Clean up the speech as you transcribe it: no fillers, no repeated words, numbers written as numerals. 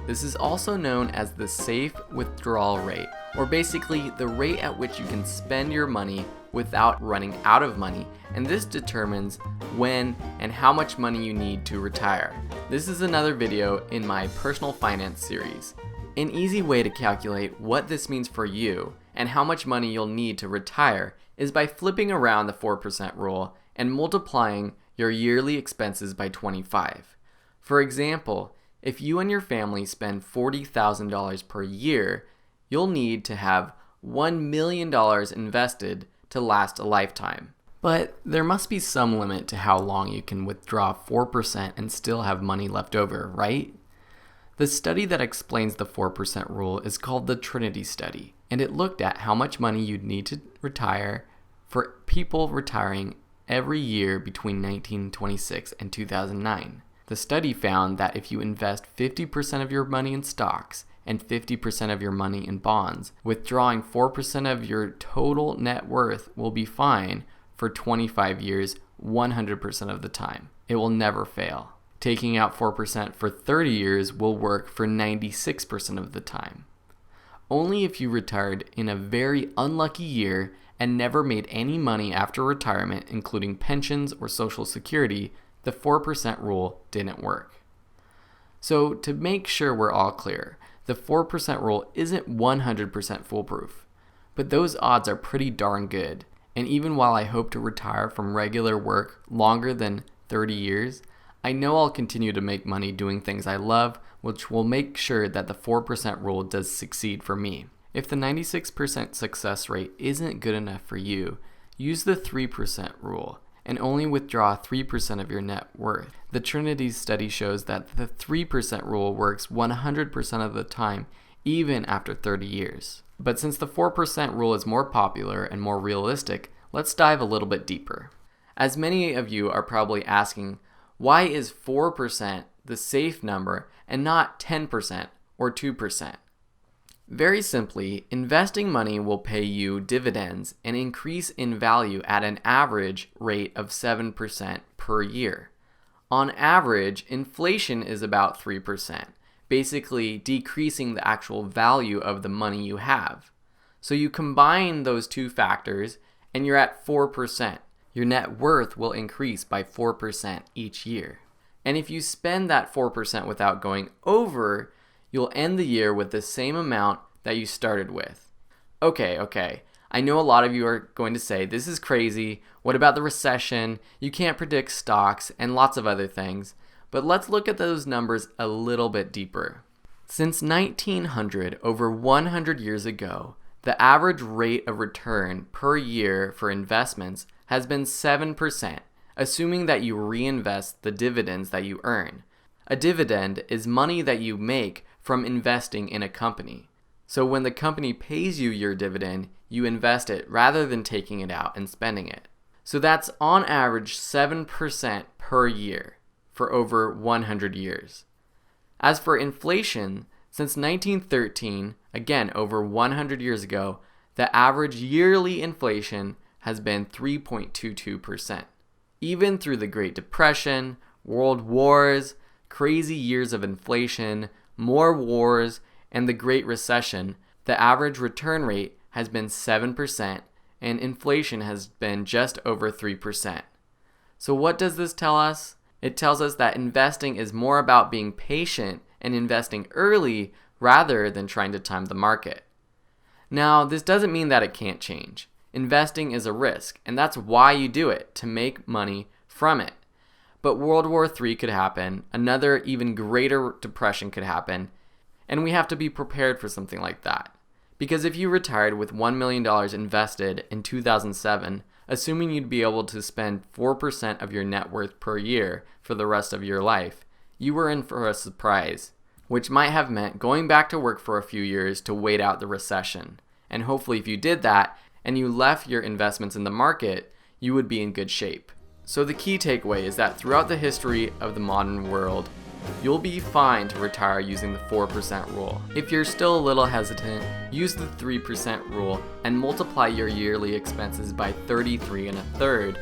This is also known as the safe withdrawal rate, or basically the rate at which you can spend your money without running out of money, and this determines when and how much money you need to retire. This is another video in my personal finance series. An easy way to calculate what this means for you and how much money you'll need to retire is by flipping around the 4% rule and multiplying your yearly expenses by 25. For example, if you and your family spend $40,000 per year, you'll need to have $1 million invested to last a lifetime. But there must be some limit to how long you can withdraw 4% and still have money left over, right? The study that explains the 4% rule is called the Trinity Study, and it looked at how much money you'd need to retire for people retiring every year between 1926 and 2009. The study found that if you invest 50% of your money in stocks and 50% of your money in bonds, withdrawing 4% of your total net worth will be fine for 25 years, 100% of the time. It will never fail. Taking out 4% for 30 years will work for 96% of the time. Only if you retired in a very unlucky year and never made any money after retirement, including pensions or Social Security, the 4% rule didn't work. So to make sure we're all clear, the 4% rule isn't 100% foolproof, but those odds are pretty darn good. And even while I hope to retire from regular work longer than 30 years, I know I'll continue to make money doing things I love, which will make sure that the 4% rule does succeed for me. If the 96% success rate isn't good enough for you, use the 3% rule and only withdraw 3% of your net worth. The Trinity study shows that the 3% rule works 100% of the time, even after 30 years. But since the 4% rule is more popular and more realistic, let's dive a little bit deeper. As many of you are probably asking, why is 4% the safe number and not 10% or 2%? Very simply, investing money will pay you dividends and increase in value at an average rate of 7% per year. On average, inflation is about 3%, basically decreasing the actual value of the money you have. So you combine those two factors and you're at 4%. Your net worth will increase by 4% each year. And if you spend that 4% without going over, you'll end the year with the same amount that you started with. Okay. I know a lot of you are going to say, this is crazy. What about the recession? You can't predict stocks and lots of other things. But let's look at those numbers a little bit deeper. Since 1900, over 100 years ago, the average rate of return per year for investments has been 7%, assuming that you reinvest the dividends that you earn. A dividend is money that you make from investing in a company. So when the company pays you your dividend, you invest it rather than taking it out and spending it. So that's on average 7% per year for over 100 years. As for inflation, since 1913, again over 100 years ago, the average yearly inflation has been 3.22%. Even through the Great Depression, world wars, crazy years of inflation, more wars, and the Great Recession, the average return rate has been 7% and inflation has been just over 3%. So what does this tell us? It tells us that investing is more about being patient and investing early rather than trying to time the market. Now, this doesn't mean that it can't change. Investing is a risk, and that's why you do it, to make money from it. But World War III could happen, another even greater depression could happen, and we have to be prepared for something like that. Because if you retired with $1 million invested in 2007, assuming you'd be able to spend 4% of your net worth per year for the rest of your life, you were in for a surprise, which might have meant going back to work for a few years to wait out the recession. And hopefully if you did that and you left your investments in the market, you would be in good shape. So the key takeaway is that throughout the history of the modern world, you'll be fine to retire using the 4% rule. If you're still a little hesitant, use the 3% rule and multiply your yearly expenses by 33 1/3